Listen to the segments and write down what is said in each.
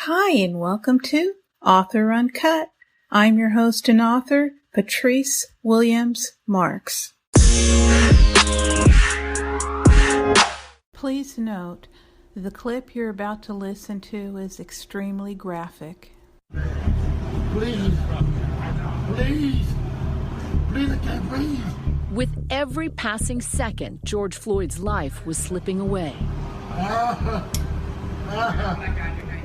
Hi, and welcome to Author Uncut. I'm your host and author, Patrice Williams Marks. Please note, the clip you're about to listen to is extremely graphic. Please, I can't breathe. With every passing second, George Floyd's life was slipping away.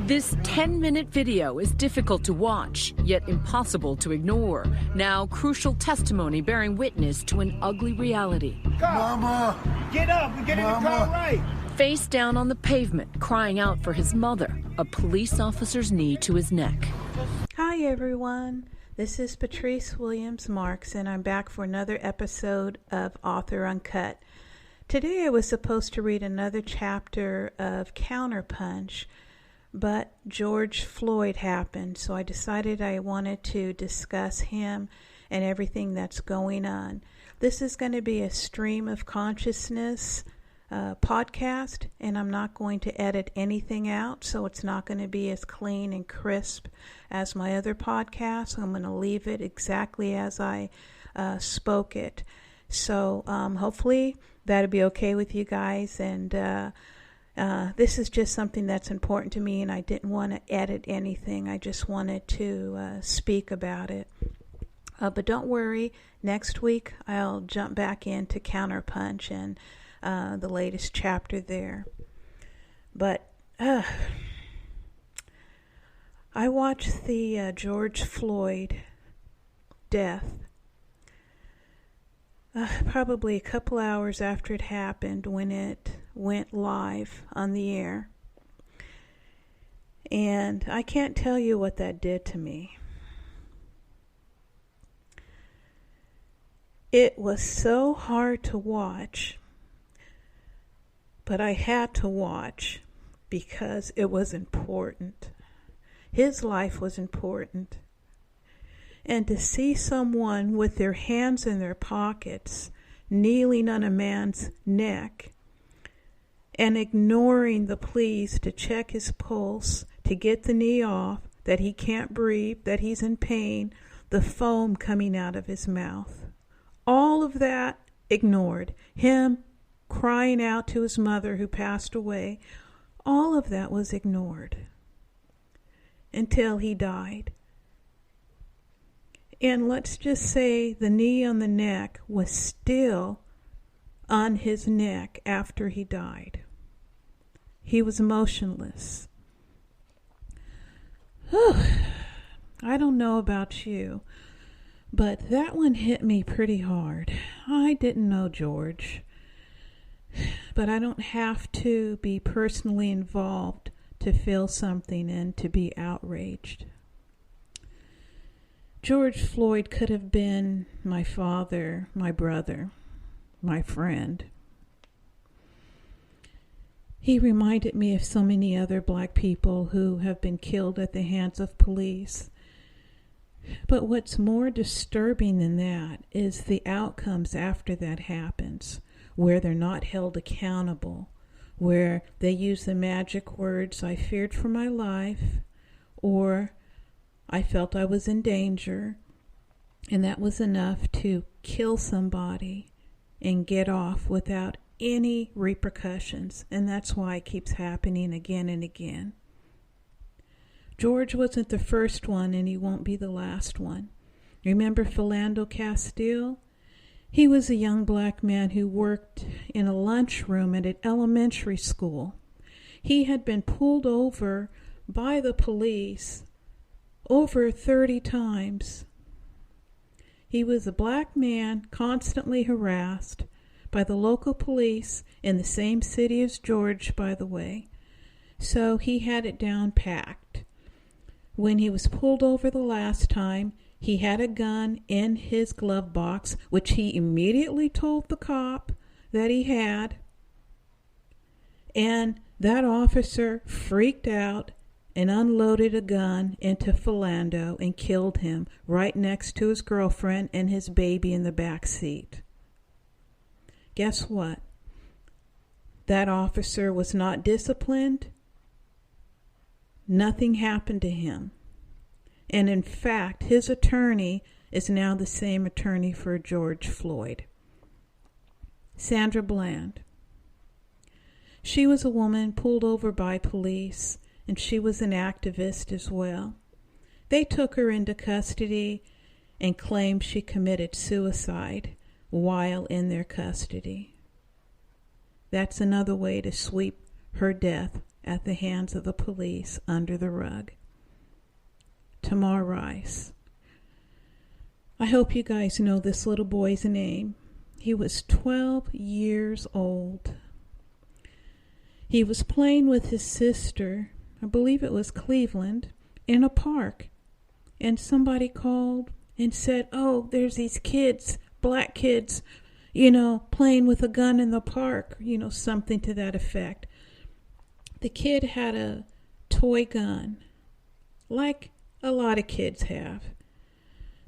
This 10-minute video is difficult to watch, yet impossible to ignore. Now, crucial testimony bearing witness to an ugly reality. Mama! Get up and get in the car right! Face down on the pavement, crying out for his mother, a police officer's knee to his neck. Hi, everyone. This is Patrice Williams Marks, and I'm back for another episode of Author Uncut. Today I was supposed to read another chapter of Counterpunch, but George Floyd happened, so I decided I wanted to discuss him and everything that's going on. This is going to be a stream of consciousness podcast, and I'm not going to edit anything out, so it's not going to be as clean and crisp as my other podcasts. I'm going to leave it exactly as I spoke it. So hopefully that'll be okay with you guys, and this is just something that's important to me, and I didn't want to edit anything. I just wanted to speak about it. But don't worry, next week I'll jump back into Counterpunch and the latest chapter there. But I watched the George Floyd death probably a couple hours after it happened, when it went live on the air. And I can't tell you what that did to me. It was so hard to watch, but I had to watch because it was important. His life was important. And to see someone with their hands in their pockets, kneeling on a man's neck, and ignoring the pleas to check his pulse, to get the knee off, that he can't breathe, that he's in pain, the foam coming out of his mouth. All of that ignored. Him crying out to his mother who passed away. All of that was ignored until he died. And let's just say the knee on the neck was still on his neck after he died. He was motionless. I don't know about you, but that one hit me pretty hard. I didn't know George, but I don't have to be personally involved to feel something and to be outraged. George Floyd could have been my father, my brother, my friend. He reminded me of so many other black people who have been killed at the hands of police. But what's more disturbing than that is the outcomes after that happens, where they're not held accountable, where they use the magic words, "I feared for my life," or "I felt I was in danger," and that was enough to kill somebody and get off without any repercussions. And that's why it keeps happening again and again. George wasn't the first one, and he won't be the last one. Remember Philando Castile? He was a young black man who worked in a lunchroom at an elementary school. He had been pulled over by the police over 30 times. He was a black man constantly harassed by the local police in the same city as George, by the way. So he had it down packed. When he was pulled over the last time, he had a gun in his glove box, which he immediately told the cop that he had. And that officer freaked out and unloaded a gun into Philando and killed him right next to his girlfriend and his baby in the back seat. Guess what? That officer was not disciplined. Nothing happened to him. And in fact, his attorney is now the same attorney for George Floyd. Sandra Bland. She was a woman pulled over by police, and she was an activist as well. They took her into custody and claimed she committed suicide while in their custody. That's another way to sweep her death at the hands of the police under the rug. Tamar Rice. I hope you guys know this little boy's name. He was 12 years old. He was playing with his sister, I believe it was Cleveland, in a park. And somebody called and said, oh, there's these kids, black kids, playing with a gun in the park, something to that effect. The kid had a toy gun, like a lot of kids have.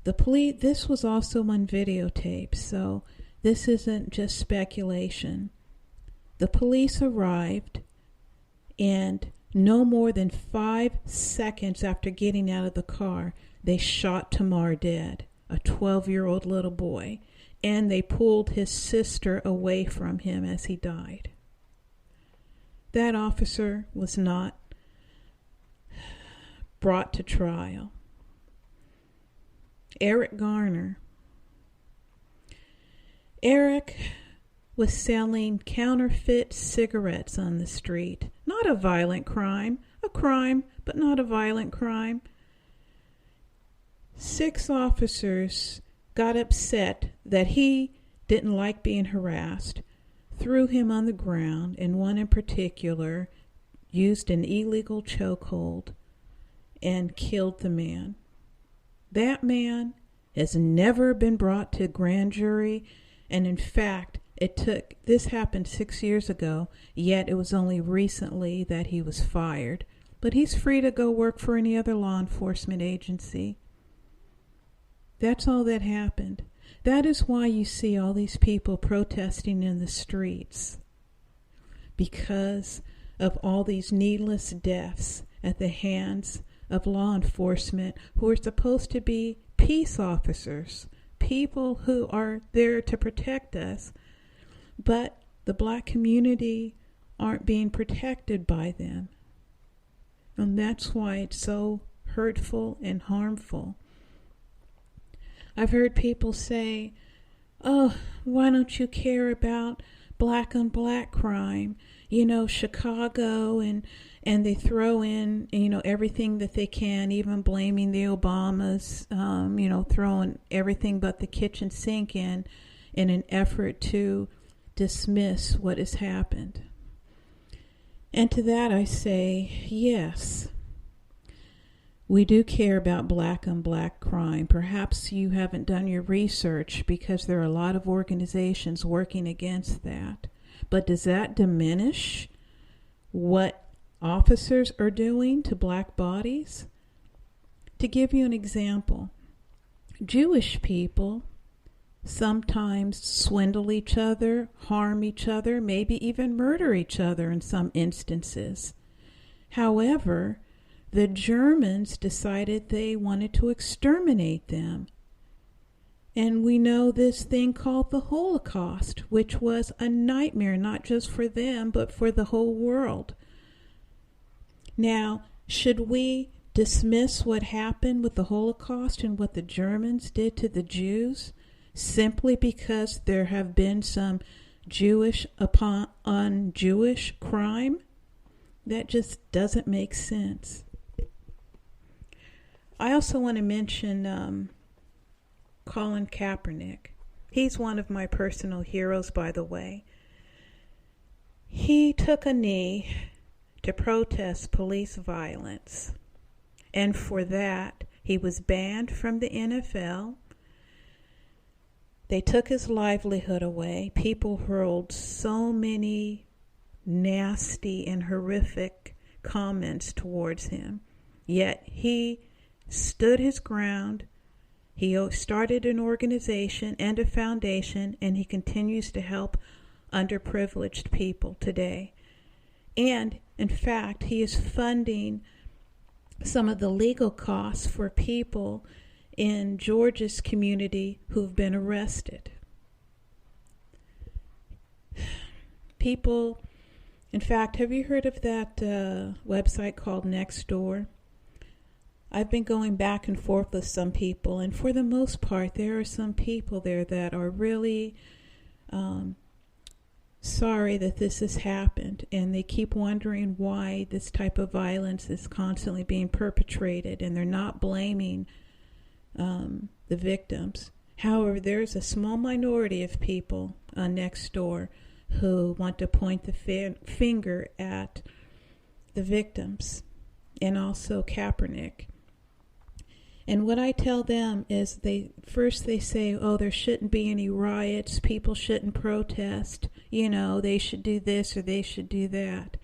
This was also on videotape, so this isn't just speculation. The police arrived, and no more than 5 seconds after getting out of the car, they shot Tamar dead, a 12-year-old little boy, and they pulled his sister away from him as he died. That officer was not brought to trial. Eric Garner. Eric was selling counterfeit cigarettes on the street. Not a violent crime. A crime, but not a violent crime. 6 officers got upset that he didn't like being harassed, threw him on the ground, and one in particular used an illegal chokehold and killed the man. That man has never been brought to grand jury, and in fact, this happened 6 years ago, yet it was only recently that he was fired. But he's free to go work for any other law enforcement agency. That's all that happened. That is why you see all these people protesting in the streets, because of all these needless deaths at the hands of law enforcement who are supposed to be peace officers, people who are there to protect us, but the black community aren't being protected by them. And that's why it's so hurtful and harmful. I've heard people say, oh, why don't you care about black on black crime? Chicago, and they throw in, everything that they can, even blaming the Obamas, throwing everything but the kitchen sink in an effort to dismiss what has happened. And to that I say, yes, we do care about black on black crime. Perhaps you haven't done your research because there are a lot of organizations working against that. But does that diminish what officers are doing to black bodies? To give you an example, Jewish people sometimes swindle each other, harm each other, maybe even murder each other in some instances. However, the Germans decided they wanted to exterminate them. And we know this thing called the Holocaust, which was a nightmare, not just for them, but for the whole world. Now, should we dismiss what happened with the Holocaust and what the Germans did to the Jews simply because there have been some Jewish on Jewish crime? That just doesn't make sense. I also want to mention Colin Kaepernick. He's one of my personal heroes, by the way. He took a knee to protest police violence, and for that, he was banned from the NFL. They took his livelihood away. People hurled so many nasty and horrific comments towards him, yet he stood his ground. He started an organization and a foundation, and he continues to help underprivileged people today. And, in fact, he is funding some of the legal costs for people in Georgia's community who've been arrested. People, in fact, have you heard of that website called NextDoor? I've been going back and forth with some people, and for the most part, there are some people there that are really sorry that this has happened, and they keep wondering why this type of violence is constantly being perpetrated, and they're not blaming the victims. However, there's a small minority of people on NextDoor who want to point the finger at the victims and also Kaepernick. And what I tell them is they say, oh, there shouldn't be any riots, people shouldn't protest, they should do this or they should do that.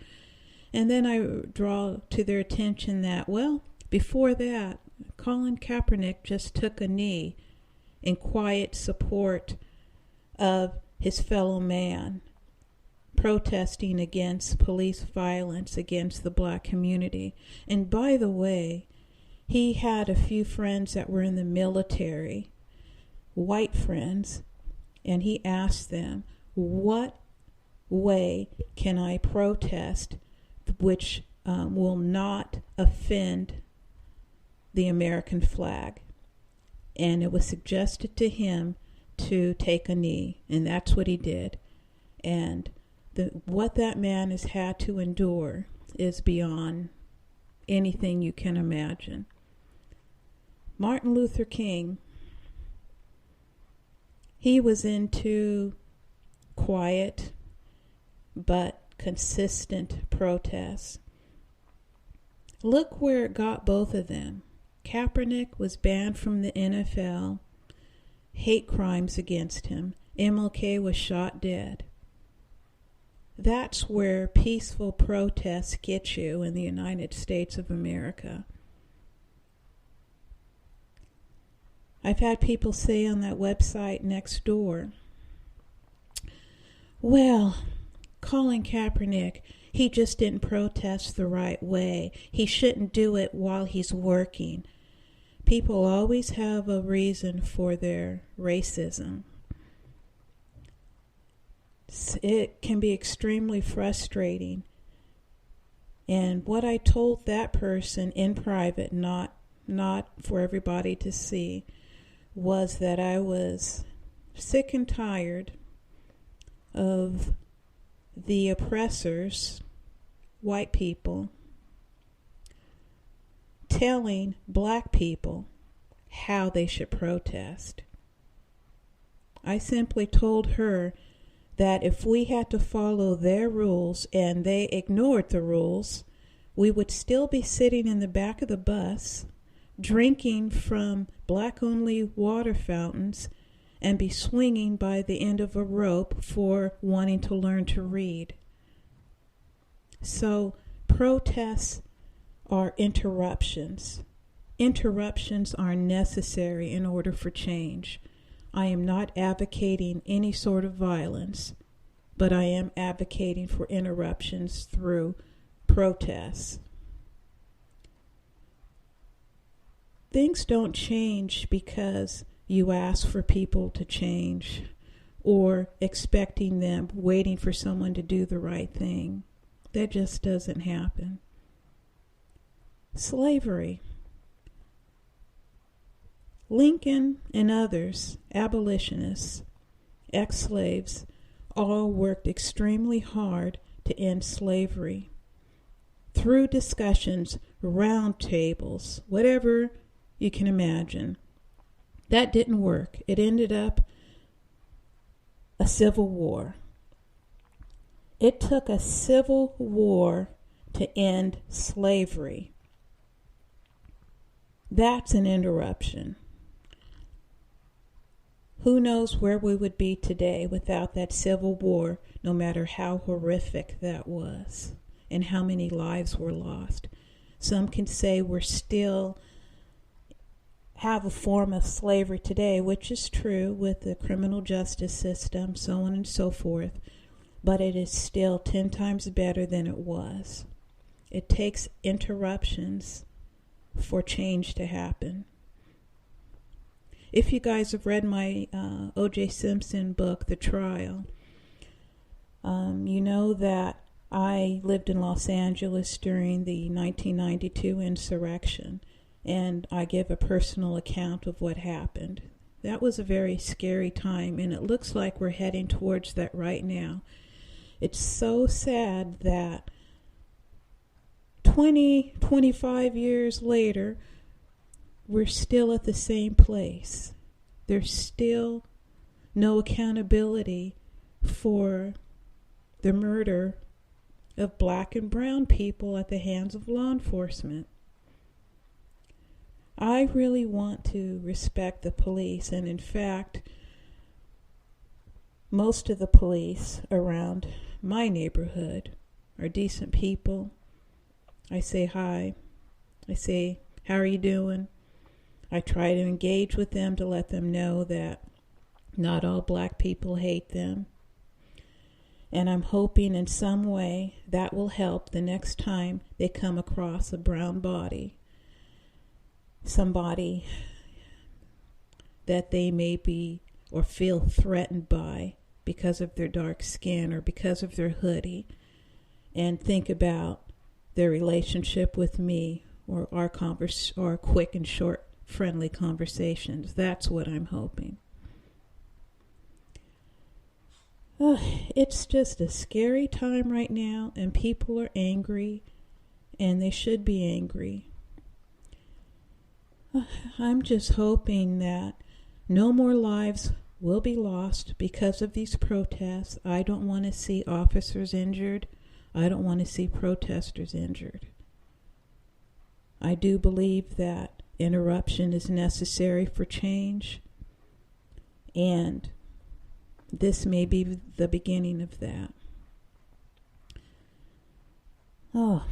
And then I draw to their attention that, well, before that, Colin Kaepernick just took a knee in quiet support of his fellow man, protesting against police violence against the black community. And by the way, he had a few friends that were in the military, white friends, and he asked them, what way can I protest which will not offend the American flag? And it was suggested to him to take a knee, and that's what he did. And what that man has had to endure is beyond anything you can imagine. Martin Luther King, he was into quiet but consistent protests. Look where it got both of them. Kaepernick was banned from the NFL, hate crimes against him. MLK was shot dead. That's where peaceful protests get you in the United States of America. I've had people say on that website NextDoor, well, Colin Kaepernick, he just didn't protest the right way. He shouldn't do it while he's working. People always have a reason for their racism. It can be extremely frustrating. And what I told that person in private, not for everybody to see, was that I was sick and tired of the oppressors, white people, telling black people how they should protest. I simply told her that if we had to follow their rules and they ignored the rules, we would still be sitting in the back of the bus, drinking from black-only water fountains, and be swinging by the end of a rope for wanting to learn to read. So protests are interruptions. Interruptions are necessary in order for change. I am not advocating any sort of violence, but I am advocating for interruptions through protests. Things don't change because you ask for people to change or expecting them, waiting for someone to do the right thing. That just doesn't happen. Slavery. Lincoln and others, abolitionists, ex-slaves, all worked extremely hard to end slavery. Through discussions, round tables, whatever you can imagine. That didn't work. It ended up a civil war. It took a civil war to end slavery. That's an interruption. Who knows where we would be today without that civil war, no matter how horrific that was and how many lives were lost. Some can say we're still have a form of slavery today, which is true with the criminal justice system, so on and so forth, but it is still 10 times better than it was. It takes interruptions for change to happen. If you guys have read my O.J. Simpson book, The Trial, you know that I lived in Los Angeles during the 1992 insurrection, and I give a personal account of what happened. That was a very scary time, and it looks like we're heading towards that right now. It's so sad that 25 years later, we're still at the same place. There's still no accountability for the murder of black and brown people at the hands of law enforcement. I really want to respect the police, and in fact, most of the police around my neighborhood are decent people. I say hi. I say, how are you doing? I try to engage with them to let them know that not all black people hate them. And I'm hoping in some way that will help the next time they come across a brown body. Somebody that they may be or feel threatened by because of their dark skin or because of their hoodie, and think about their relationship with me or our quick and short friendly conversations. That's what I'm hoping. It's just a scary time right now, and people are angry, and they should be angry. I'm just hoping that no more lives will be lost because of these protests. I don't want to see officers injured. I don't want to see protesters injured. I do believe that interruption is necessary for change, and this may be the beginning of that. Oh,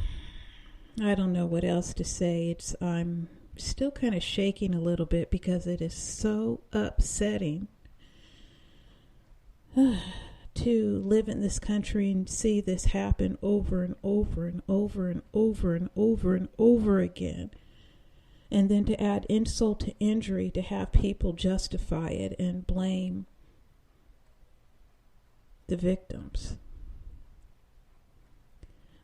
I don't know what else to say. I'm still kind of shaking a little bit because it is so upsetting to live in this country and see this happen over and over and over and over and over and over again. And then to add insult to injury, to have people justify it and blame the victims.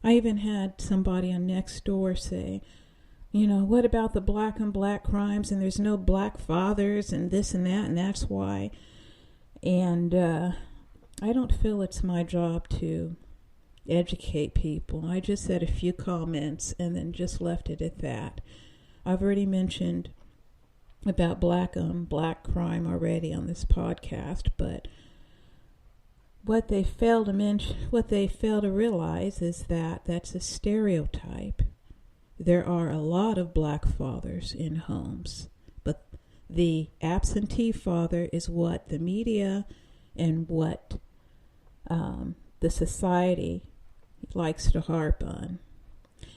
I even had somebody on NextDoor say, what about the black on black crimes, and there's no black fathers and this and that, and that's why. And I don't feel it's my job to educate people. I just said a few comments and then just left it at that. I've already mentioned about black on black crime already on this podcast, but what they fail to realize is that that's a stereotype. There are a lot of black fathers in homes, but the absentee father is what the media and what the society likes to harp on.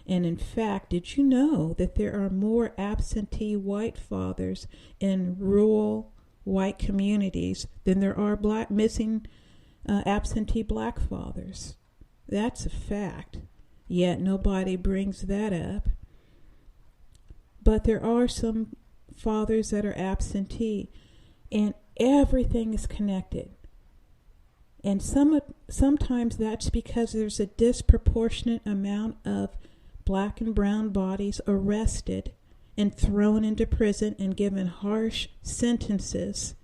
And in fact, did you know that there are more absentee white fathers in rural white communities than there are missing absentee black fathers? That's a fact. Yet nobody brings that up. But there are some fathers that are absentee, and everything is connected. And sometimes that's because there's a disproportionate amount of black and brown bodies arrested and thrown into prison and given harsh sentences.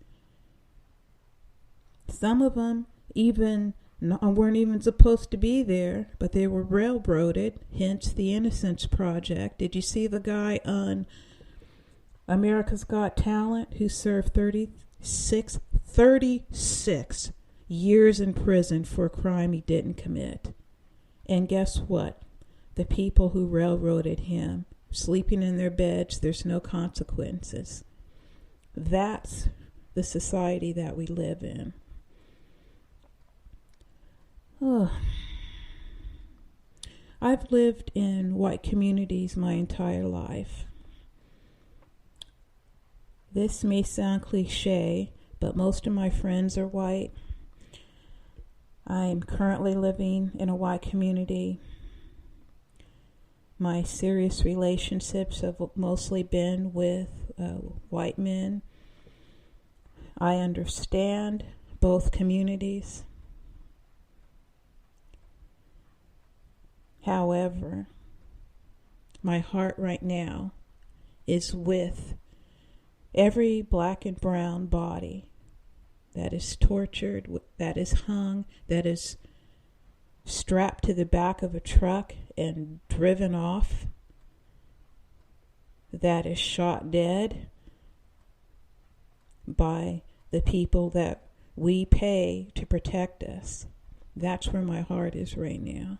Some of them weren't even supposed to be there, but they were railroaded, hence the Innocence Project. Did you see the guy on America's Got Talent who served 36 years in prison for a crime he didn't commit? And guess what? The people who railroaded him, sleeping in their beds, there's no consequences. That's the society that we live in. Oh. I've lived in white communities my entire life. This may sound cliche, but most of my friends are white. I'm currently living in a white community. My serious relationships have mostly been with white men. I understand both communities. However, my heart right now is with every black and brown body that is tortured, that is hung, that is strapped to the back of a truck and driven off, that is shot dead by the people that we pay to protect us. That's where my heart is right now.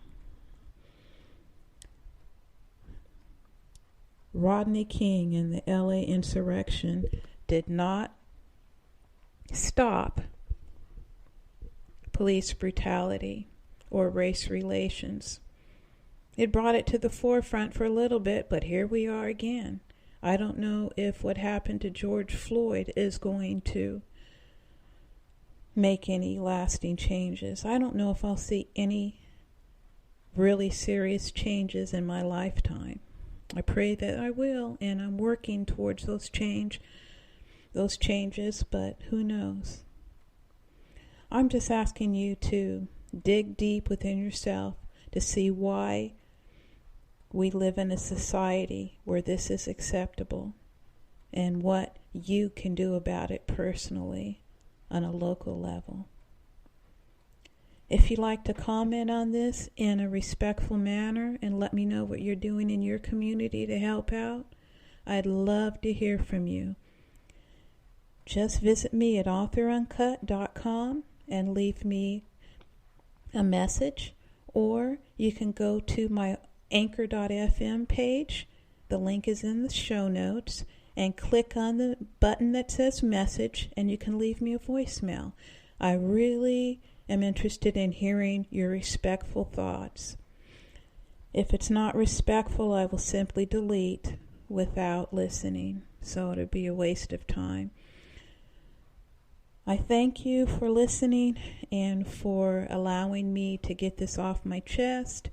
Rodney King and the LA insurrection did not stop police brutality or race relations. It brought it to the forefront for a little bit, but here we are again. I don't know if what happened to George Floyd is going to make any lasting changes. I don't know if I'll see any really serious changes in my lifetime. I pray that I will, and I'm working towards those changes, but who knows? I'm just asking you to dig deep within yourself to see why we live in a society where this is acceptable and what you can do about it personally on a local level. If you'd like to comment on this in a respectful manner and let me know what you're doing in your community to help out, I'd love to hear from you. Just visit me at authoruncut.com and leave me a message, or you can go to my anchor.fm page. The link is in the show notes, and click on the button that says message, and you can leave me a voicemail. I really am interested in hearing your respectful thoughts. If it's not respectful, I will simply delete without listening, so it'll be a waste of time. I thank you for listening and for allowing me to get this off my chest,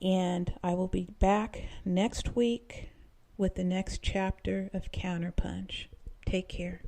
and I will be back next week with the next chapter of Counterpunch. Take care.